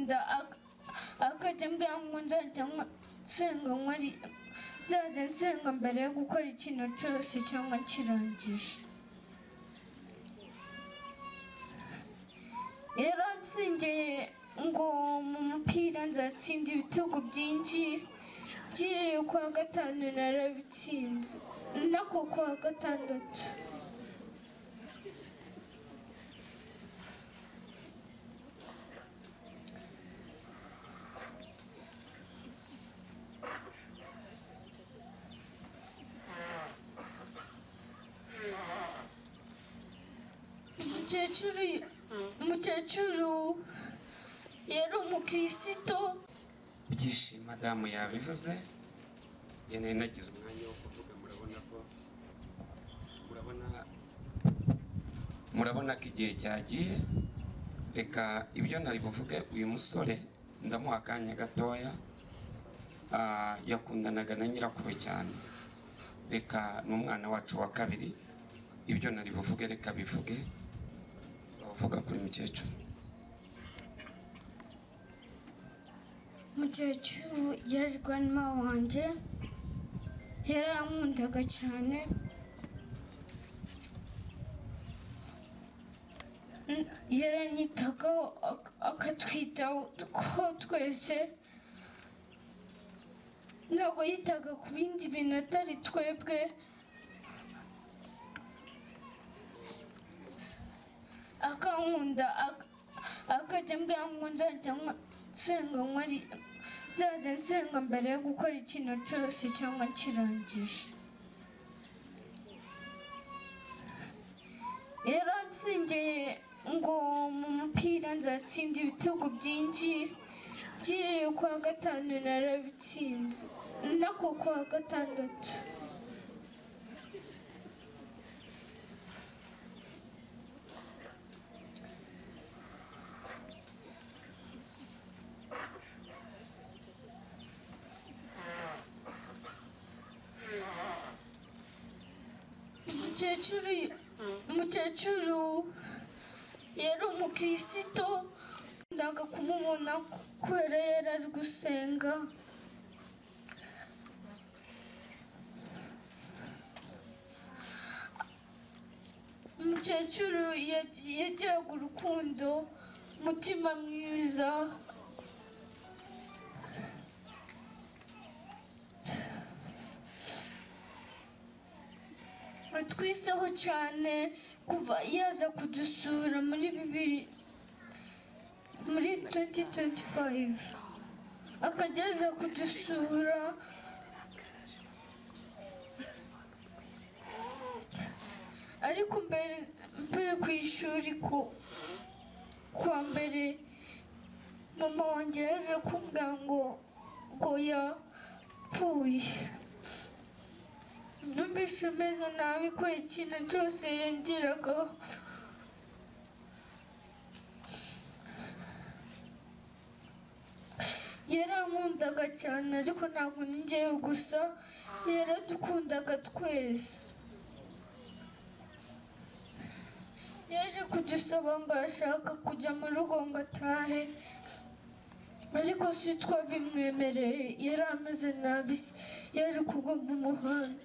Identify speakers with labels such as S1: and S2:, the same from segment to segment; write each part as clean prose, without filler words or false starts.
S1: nkunda akajya mbwira ngo nzajya nsenga nzajya nsenga mbere yo gukora ikintu cyose cyangwa kirangije. Yarantsengeye ngo mu mupira nzatsinda ibitego byinshi, ngiye kwa gatanu narabitsinze, nako kwa gatandatu. Umukecuru yari umukristo.
S2: Byishimo madamu yabivuze, njye nari nagize umwanya wo kuvuga. Murabona ko igihe cyagiye. Reka ibyo nari buvuge, uyu musore ndamuha akanya gatoya. Yakundanaga na nyirakuru cyane, reka n'umwana wacu wa kabiri. Ibyo nari buvuge reka bivuge, bavuga kuri mukecuru.
S1: Mukecuru yari grandma wanjye, yarankundaga cyane. Yaranyitagaho akatwitaho twese, ntabwo yitaga ku bindi bintu atari twebwe. Akankunda akajya mbwira ngo nzajya nsenga mbere yo gukora ikintu cyose cyangwa kirangije. Yarantsengeye ngo mu mupira nzatsinda ibitego byinshi, ngiye kwa gatanu narabitsinze, nako kwa gatandatu. Umukecuru yari umukristo, ndaga kumubona kubera yari ari gusenga. Umukecuru yagiraga urukundo, umutima mwiza. Twiseho cyane kuva yaza kudusura muri 2025, akageza kudusura. Ariko mbere ku ishuri kwa mbere, mama wanjye yaje kumbwira ngo yapfuye. Numvise meze nabi ko ikintu cyose yangiragaho. Yarankundaga cyane, ariko ntabwo njyewe gusa, yaradukundaga twese. Yaje kudusaba ngo ashaka kujya mu rugo ngo atahe, ariko si twabimwemereye. Yari ameze nabi, yari kugwa mu muhanda.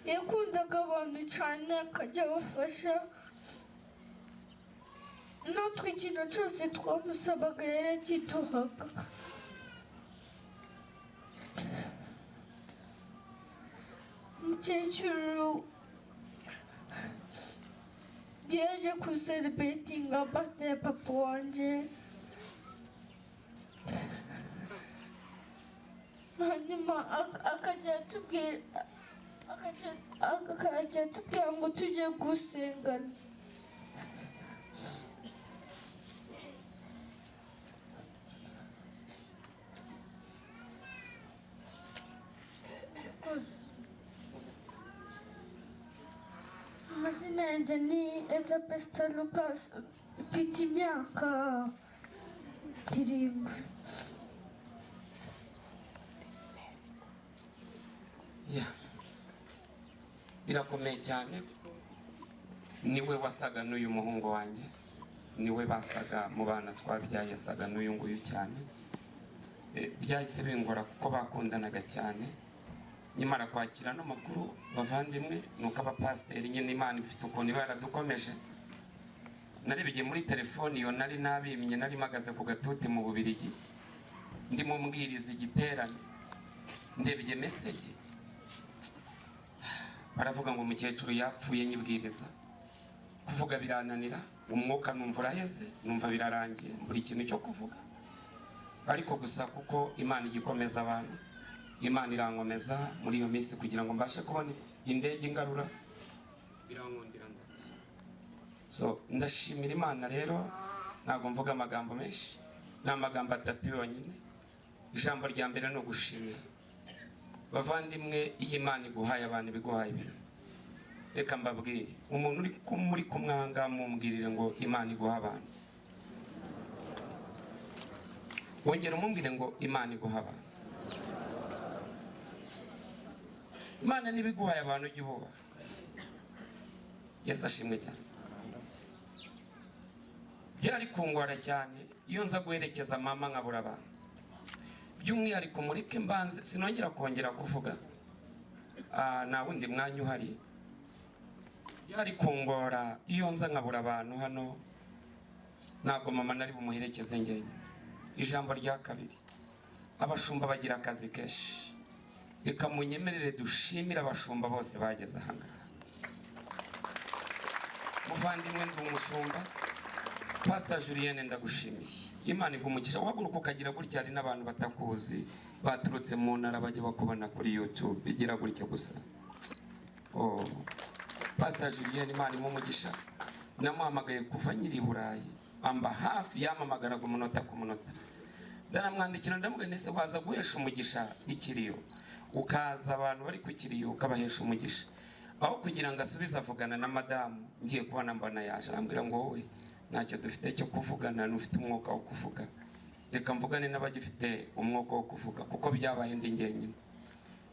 S1: Yakundaga abantu cyane, akajya abafasha. Natwe ikintu cyose twamusabaga yarakiduhaga. Umukecuru yaje kucelebratinga birthday ya papa wanjye, hanyuma akajya atubwira ngo tujye gusengana. Amazina yanjye ni Ezapesta Lucas, mfite imyaka 7.
S2: Birakomeye cyane, niwe wasaga n'uyu muhungu wanjye. niwe basaga mu bana twabyaye, yasaga n'uyu nguyu cyane. Byahise bingora kuko bakundanaga cyane. Nyamara kwakira no makuru bavandimwe nuko abapasiteri nyine Imana ifite ukuntu baradukomeje. Narebye muri telefoni yo nari nabimye, nari magaze ku gatuti mu Bubiligi, ndimo mbwiriza igiterane, ndebye message baravuga ngo umukecuru yapfuye nyibwiriza. Kuvuga birananira, umwuka numva uraheze, numva birarangiye, buri kintu cyo kuvuga. Ariko gusa kuko Imana igikomeza abantu, Imana irankomeza muri iyo minsi kugira ngo mbashe kubona indege ingarura, birankundira ndetse. So ndashimira Imana rero, ntabwo mvuga amagambo menshi, ni amagambo atatu yonyine. Ijambo rya mbere ni ugushimira. Bavandimwe, iyo Imana iguhaye abantu biguhaye ibintu, reka mbabwire, umuntu uri muri kumwanga mumbwirire ngo Imana iguha abantu. Wongera umumbwire ngo Imana iguha abantu. Imana nibiguhaye abantu ujye ububaha. Yesu ashimwe cyane. Byari kungora cyane iyo nza guherekeza mama nkabura abantu. By'umwihariko mureke mbanze, sinongera kongera kuvuga nta wundi mwanya uhari. Byari kungora iyo nza nkabura abantu hano, ntabwo mama nari bumuherekeze njyenyine. Ijambo rya kabiri, abashumba bagira akazi kenshi. Reka munyemerere dushimire abashumba bose bageze ahangaha. Muvandimwe ndi umushumba, Pastor Julienne ndagushimiye. Imana igumugisha. Uhaguruka ukagira gutya, hari n'abantu batakuzi baturutse mu ntara bajya bakubona kuri YouTube, bigira gutya gusa. Pastor Julienne, Imana imumugisha. Namuhamagaye kuva nyiri Burayi, amba hafi yamamagaraga umunota ku munota. Ndaramwandikira ndamubwira nese waza guhesha umugisha ikiriyo, ukaza abantu bari ku kiriyo ukabahesha umugisha. Aho kugira ngo asubize avugana na madamu, ngiye kubona mbona yaje arambwira ngo wowe ntacyo dufite cyo kuvugana, n'ufite umwuka wo kuvuga. Reka mvugane n'abagifite umwuka wo kuvuga kuko byabaye ndi njyenyine.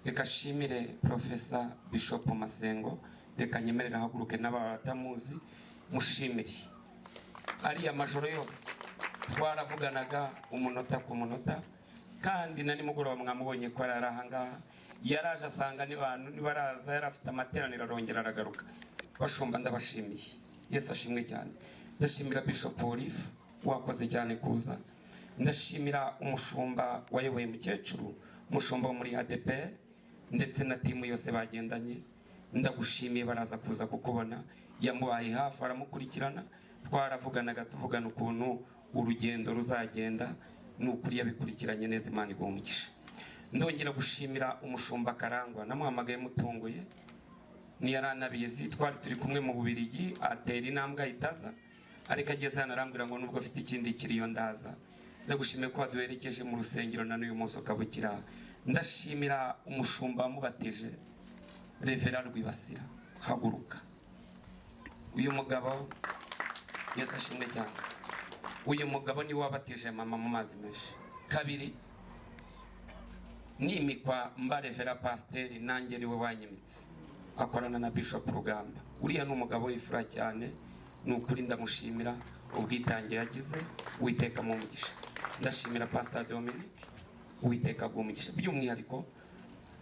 S2: Reka shimire Professor Bishop Masengo, reka nyemerera haguruke n'abatamuzi mushimire. Ariya majoro yose twaravuganaga umunota ku munota, kandi na nimugoroba mwamubonye ko ari ahangaha. Yaraje asanga n'abantu nibaraza, yarafite amateraniro arongera aragaruka. Bashumba ndabashimiye. Yesu ashimwe cyane. Ndashimira Bishop Olive, wakoze cyane kuza. Ndashimira umushumba wayoboye mukecuru, umushumba wo muri ADPR ndetse na timu yose bagendanye. Ndagushimiye, baraza kuza kukubona, yamubaye hafi aramukurikirana. Twaravuganaga tuvugana ukuntu urugendo ruzagenda, n'ukuri yabikurikiranye neza. Imana igumugisha. Ndongera gushimira umushumba Karangwa, namuhamagaye mutunguye, ni yaranabizi, twari turi kumwe mu Bubiligi, atera intambwe itaza, ariko ageze hano arambwira ngo nubwo afite ikindi kiriyo ndaza. Ndagushimiye ko waduherekeje mu rusengero na n'uyu munsi ukabukira. Ndashimira umushumba wamubateje, Reverend Rwibasira, haguruka. Uyu mugabo Yesu ashimwe cyane. Uyu mugabo ni wabatije mama mu mazi menshi. Kabiri, nimikwa mba Reverend Pasteur, nanjye niwe wanyimitse, akorana na Bishop Rugamba. Uriya ni umugabo w'ifura cyane, n'ukuri ndamushimira ubwitange yagize, Uwiteka mu mugisha. Ndashimira Pastor Dominic, Uwiteka bw'umugisha. By'umwihariko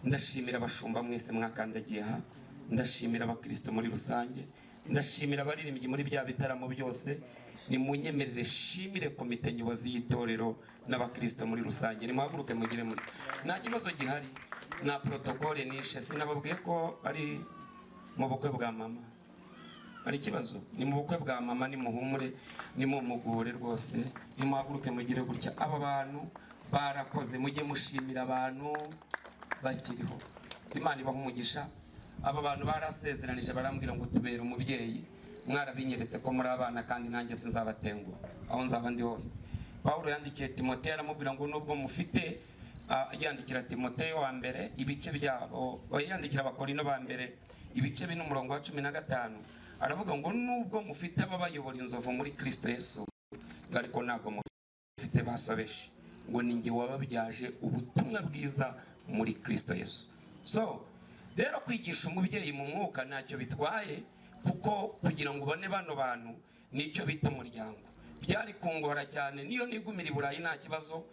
S2: ndashimira abashumba mwese mwakandagiye aha, ndashimira abakristo muri rusange, ndashimira abaririmbyi muri bya bitaramo byose. Ni munyemerere shimire komite nyobozi y'itorero n'abakristo muri rusange. Ni muhaguruke mugire muri. Nta kibazo gihari, na protocole nishe, sinababwiye ko ari mu bukwe bwa mama. Ari kibazo, ni mu bukwe bwa mama, ni muhumure, ni mumugore rwose, ni muhaguruke mugire gutya. Aba bantu barakoze, mujye mushimira abantu bakiriho. Imana ibaha umugisha. Aba bantu barasezeranije barambwira ngo tubere umubyeyi, mwarabinyeretse ko muri abana kandi nanjye sinzabatenguha aho nzaba ndi hose. Paulo yandikiye Timoteyo aramubwira ngo nubwo mufite, yandikira Timoteyo wa mbere ibice byabo, yandikira Abakorino ba mbere ibice 4:15, aravuga ngo nubwo mufite ababayobora inzovu muri Kristo Yesu, ariko ntago mufite basobeshe, ngo ninjye wababyaje ubutumwa bwiza muri Kristo Yesu. So rero kwigisha umubyeyi mu mwuka ntacyo bitwaye, kuko kugira ngo ubone bano bantu nicyo bita umuryango. Byari kungora cyane niyo nigumira i Burayi nta kibazo,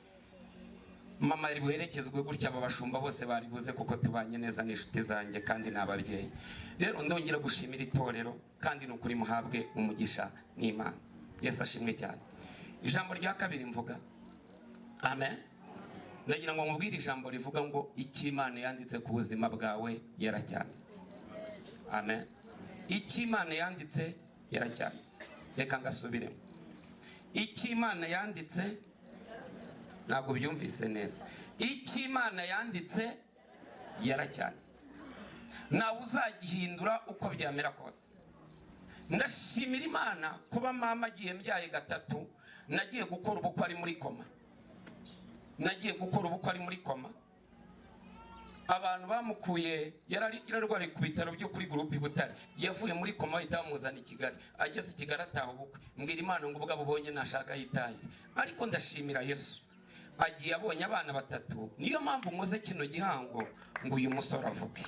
S2: mama yari buherekezwe gutya, aba bashumba bose bari buze kuko tubanye neza n'inshuti zanjye kandi n'ababyeyi. Rero ndongera gushimira itorero kandi n'ukuri muhabwe umugisha n'Imana. Yesu ashimwe cyane. Ijambo rya kabiri mvuga, amen, ndagira ngo mubwire ijambo rivuga ngo icyo Imana yanditse ku buzima bwawe yaracyanditse. Amen. Icyo Imana yanditse yaracyanditse. Reka ngasubiremo. Icyo Imana yanditse, ntabwo byumvise neza. Icyo Imana yanditse yaracyanditse, nawe uzagihindura uko byamera kose. Ndashimira Imana kuba mama agiye mbyaye gatatu, nagiye gukora ubukwe ari muri koma. Abantu bamukuye yararwariye ku bitaro byo kuri Groupe Butare, yavuye muri koma bahita bamuzana i Kigali. Ageze i Kigali ataha ubukwe, mbwira Imana ngo ubwo abubonye nashaka yitaye. Ariko ndashimira Yesu, agiye abonye abana batatu. Niyo mpamvu muze kino gihango ngo uyu musore avuge.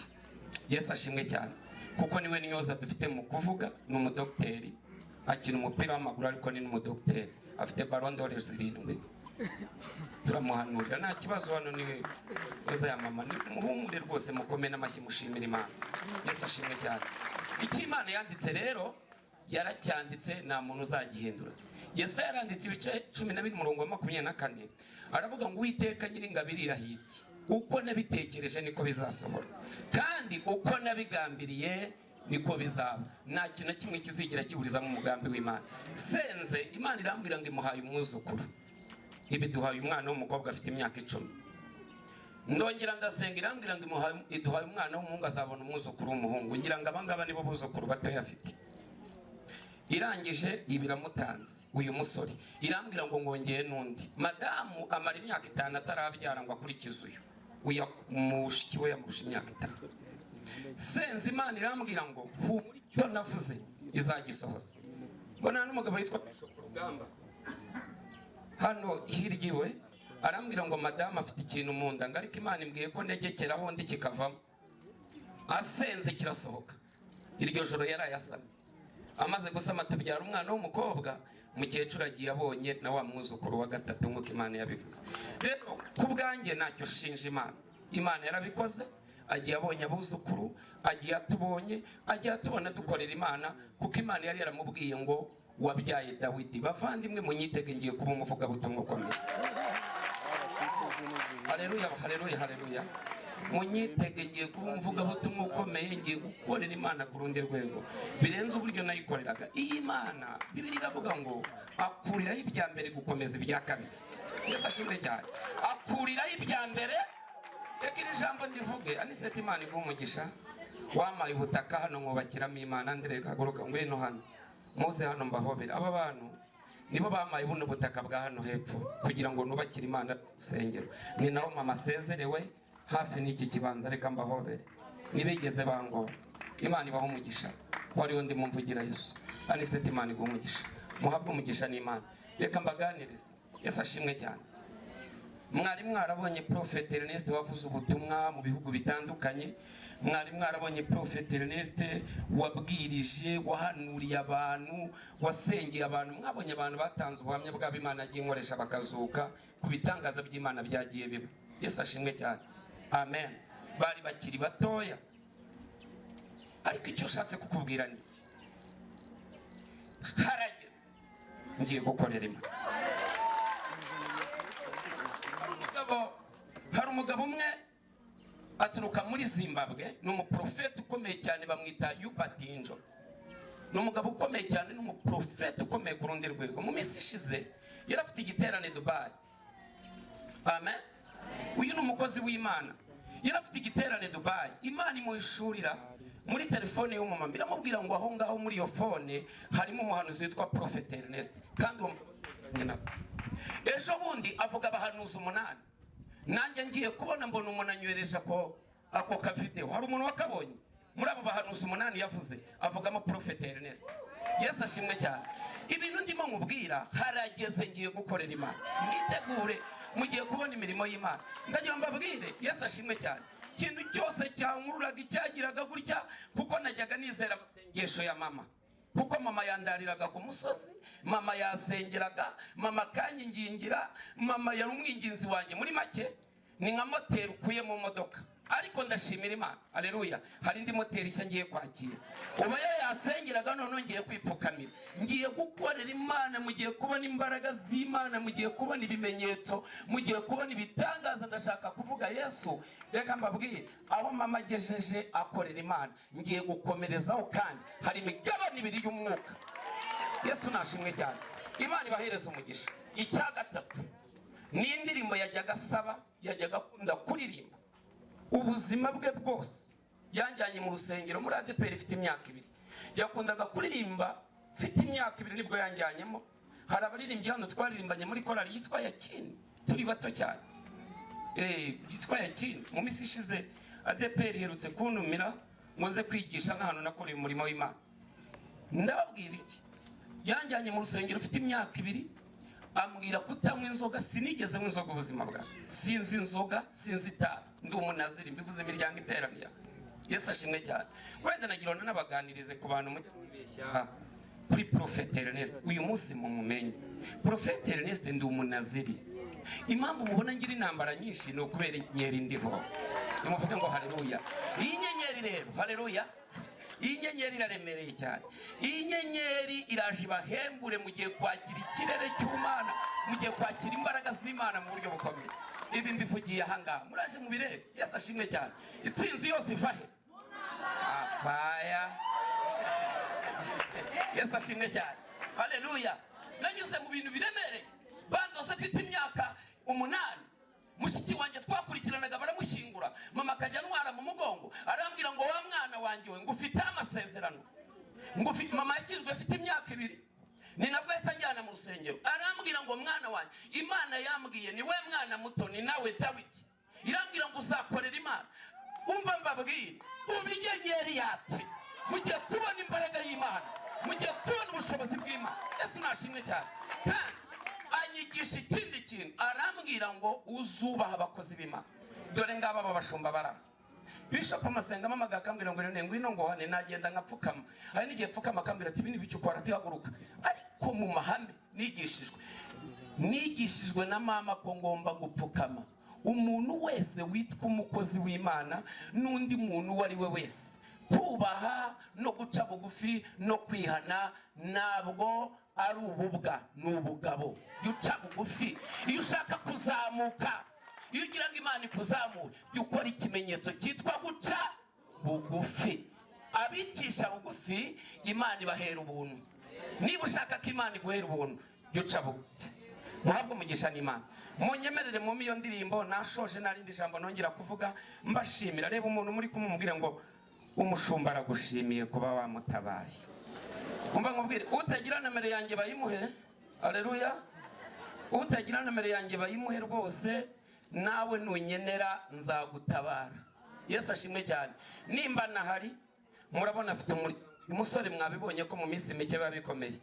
S2: Yesu ashimwe cyane, kuko niwe nyoza dufite mu kuvuga. Ni umudokiteri, akina umupira w'amaguru ariko ni n'umudokiteri, afite Ballon d'Or 7. Turamuhanurira nta kibazo. Hano niwe yoza ya mama, ni muhumure rwose, mukome n'amashyi mushimira Imana. Yesu ashimwe cyane. Icyo Imana yanditse rero yaracyanditse, nta muntu uzagihindura. Yesaya yaranditse ibice 12:24, aravuga ngo Uwiteka Nyiringabo irahira iti, uko nabitekereje niko bizasohora, kandi uko nabigambiriye niko bizaba. Nta kintu kimwe kizigira kiburiza mu mugambi w'Imana. Senze Imana irambwira ngo imuhaye umwuzukuru. Ibi duhaye umwana w'umukobwa afite imyaka 10. Ndongera ndasenga irambwira ngo iduhaye umwana w'umuhungu, azabona umwuzukuru w'umuhungu. Ngira ngo abangaba nibo buzukuru batoya afite. Irangije ibiramutanze uyu musore, irambwira ngo ngongeye n'undi. Madamu amara imyaka 5 atarabyara ngo akurikize uyu mushiki we yamurusha imyaka 5. Senze Imana irambwira ngo humura, icyo navuze izagisohoza. Mbona n'umugabo yitwa Bishop Rugamba hano hiryiwe, arambwira ngo madamu afite ikintu mu nda, ariko Imana imbwiye ko negekeraho ndi kikavamo. Asenze kirasohoka. Iryo joro yarayasaba. Amaze gusama tubyara umwana w'umukobwa, mukecuru agiye abonye na wa mwuzukuru wa gatatu nk'uko Imana yabivuze. Rero ku bwanjye ntacyo shinja Imana. Imana yarabikoze, agiye abonye abuzukuru, agiye atubonye, agiye atubona dukorera Imana, kuko Imana yari yaramubwiye ngo wabyaye Dawidi. Bavandimwe munyitege ngiye kuba umuvugabutumwa ukomeye. Haleluya, haleluya, haleluya. Munyitege ngiye kuba umuvugabutumwa ukomeye, ngiye gukorera Imana ku rundi rwego birenze uburyo nayikoreraga. Iyi Imana Bibiliya iravuga ngo akuriraho ibya mbere gukomeza ibya kabiri. Yesu ashimwe cyane. Akuriraho ibya mbere. Reka iri jambo ndivuge, anisete Imana iguha umugisha. Wamaye ubutaka hano mwubakiramo Imana. Andre kaguruka ngwino hano, muze hano mbahobera. Aba bantu nibo bamaye buno butaka bwa hano hepfo kugira ngo nubakire Imana usengero. Ni naho mama sezerewe hafi n'iki kibanza. Reka mbahobere, nibigeze bango. Imana ibaho umugisha. Wari undi mumvugira Yesu. Anisete Imana iguha umugisha, muhabwe umugisha n'Imana. Reka mbaganirize. Yesu ashimwe cyane. Mwari mwarabonye Prophet Ernest wavuze ubutumwa mu bihugu bitandukanye. Mwari mwarabonye Prophet Ernest wabwirije, wahanuriye abantu, wasengeye abantu. Mwabonye abantu batanze ubuhamya bw'abo Imana agiye nkoresha bakazuka ku bitangaza by'Imana byagiye biba. Yesu ashimwe cyane. Amen. Bari bakiri batoya, ariko icyo ushatse kukubwira ni iki? Harageze ngiye gukorera Imana. Hari umugabo umwe aturuka muri Zimbabwe, ni umuprofeti ukomeye cyane, bamwita Yubatinjo. Ni umugabo ukomeye cyane, ni umuprofeti ukomeye ku rundi rwego. Mu minsi ishize yarafite igiterane Dubai. Amen. Uyu ni umukozi w'Imana, yarafite igiterane Dubai. Imana imuhishurira muri telefone y'umumama, iramubwira ngo aho ngaho muri iyo fone harimo umuhanuzi witwa Prophet Ernest, kandi uwo ejo bundi avuga abahanuzi 8. Nanjye ngiye kubona mbona umuntu anyohereje ako ka video. Hari umuntu wakabonye muri abo bahanuzi 8 yavuze, avugamo Prophet Ernest. Yesu ashimwe cyane. Ibintu ndimo nkubwira, harageze ngiye gukorera Imana. Mwitegure, mugiye kubona imirimo y'Imana. Ndagira mbabwire, Yesu ashimwe cyane. Ikintu cyose cyankururaga icyagiraga gutya, kuko najyaga nizera amasengesho ya mama. kuko mama yandariraga ku musozi, mama yasengeraga, mama kanyingingira, mama yari umwinginzi wanjye. Muri make ni nka moteri ukuye mu modoka. Ariko ndashimira Imana, haleluya, hari indi moteri nshya ngiye kwakira. Uba yasengeraga none ngiye kwipfukamira, ngiye gukorera Imana, mugiye kubona imbaraga z'Imana, mugiye kubona ibimenyetso, mugiye kubona ibitangaza. Ndashaka kuvuga Yesu, reka mbabwiye aho mama agejeje akorera Imana, ngiye gukomerezaho kandi hari imigabane ibiri y'umwuka. Yesu nashimwe cyane, Imana ibahereza umugisha. Icya gatatu ni indirimbo yajyaga asaba, yajyaga akunda kuririmba ubuzima bwe bwose. Yanjyanye mu rusengero muri ADPR ifite imyaka 2, yakundaga kuririmba mfite imyaka 2 nibwo yanjyanyemo. Hari abaririmbyi hano twaririmbanye muri korali yitwa Yakini, turi bato cyane, yitwa Yakini. Mu minsi ishize ADPR iherutse kuntumira ngoze kwigisha nk'ahantu nakoreye umurimo w'Imana. Ndababwira iki, yanjyanye mu rusengero ufite imyaka 2, ambwira kutanywa inzoga. Sinigeze nywa inzoga ubuzima bwa, sinzi inzoga, sinzi itabi, ndi umunaziri, mbivuze imiryango iteraniye. Yesu ashimwe cyane. Wenda nagirana n'abaganirize ku bantu mujya kwibeshya kuri Prophet Ernest. Uyu munsi mumumenye Prophet Ernest ndi umunaziri. Impamvu mubona ngira intambara nyinshi ni ukubera inyenyeri ndiho. Nimuvuge ngo haleluya. Iyi nyenyeri rero, haleluya, iyi nyenyeri iraremereye cyane. Iyi nyenyeri iraje ibahembure, mugiye kwakira ikirere cy'Imana, mugiye kwakira imbaraga z'Imana mu buryo bukomeye. Ibi mbivugiye ahangaha, muraje mu birebe. Yesu ashimwe cyane. Itsinzi yose ivahe afaya. Yesu ashimwe cyane, haleluya. Nanyuze mu bintu biremereye. Bandose afite imyaka 8, mushiki wanjye twakurikiranaga baramushyingura, mama akajya ntwara mu mugongo, arambwira ngo wa mwana wanjye we ngufite amasezerano, ngufite. Mama yakizwe afite imyaka 2, ni nabwo yasa njyana mu rusengero, arambwira ngo mwana wanjye, Imana yambwiye ni we mwana muto, ni nawe Dawidi, irambwira ngo uzakorera Imana. Umva mbabwire, ubinyenyeri yatse, mugiye kubona imbaraga y'Imana, mugiye kubona ubushobozi bw'Imana. Yesu nashimwe cyane. Kandi anyigisha ikindi kintu, arambwira ngo uzubaha abakozi b'Imana. Dore ngaba babashumba bara Bishop Masenga mama gakambwira ngo rene ngwino ngo hane nagenda ngapfukama. Hari n'igihe pfukama akambwira ati bini bicyo ukora tihaguruka. Ariko mu mahame nigishijwe na mama ko ngomba gupfukama. Umuntu wese witwa umukozi w'Imana n'undi muntu wari we wese, kubaha no guca bugufi no kwihana nabwo ari ububwa, n'ubugabo. Yuca bugufi iyo ushaka kuzamuka, iyo ugira ngo Imana ikuzamure, ukora ikimenyetso cyitwa guca bugufi. Abicisha bugufi Imana ibahera ubuntu. Niba ushaka ko Imana iguhera ubuntu, yuca bugufi. Muhabwe umugisha n'Imana. Munyemerere mu iyo ndirimbo nashoje narindi jambo nongera kuvuga mbashimira. Reba umuntu muri kumubwira ngo umushumba aragushimiye kuba wamutabaye. Umva nkubwire, utagira nomero yanjye bayimuhe, haleluya, utagira nomero yanjye bayimuhe rwose, nawe nunyenera nzagutabara. Yesu ashimwe cyane. Nimba nahari murabona afite umusore, mwabibonye ko mu minsi mike babikomeye.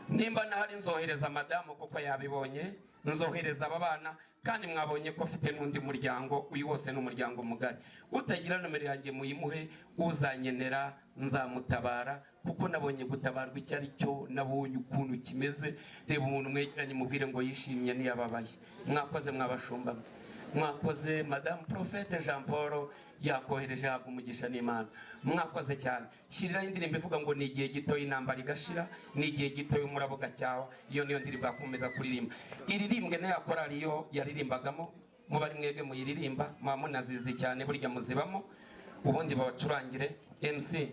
S2: Nimba nahari nzohereza madamu kuko yabibonye, nzohereza aba bana, kandi mwabonye ko afite n'undi muryango, uyu wose n'umuryango mugari. Utagira nomero yanjye muyimuhe, uzanyenera nzamutabara, kuko nabonye gutabarwa icyo ari cyo, nabonye ukuntu kimeze. Reba umuntu mwegeranye mubwire ngo yishimye niyababaye. Mwakoze mwabashumba, mwakoze. Madame Prophète Jean Paul yakohereje habwa umugisha n'Imana. Mwakoze cyane. Shyiriraho indirimbo ivuga ngo ni igihe gito y'intambara igashira, ni igihe gito y'umurabo gacyawa. Iyo niyo ndirimbo akomeza kuririmba. Iririmbwe na yakorali yo yaririmbagamo, mubari mwege muyiririmba, munazizi cyane burya muzibamo. Ubundi babacurangire MC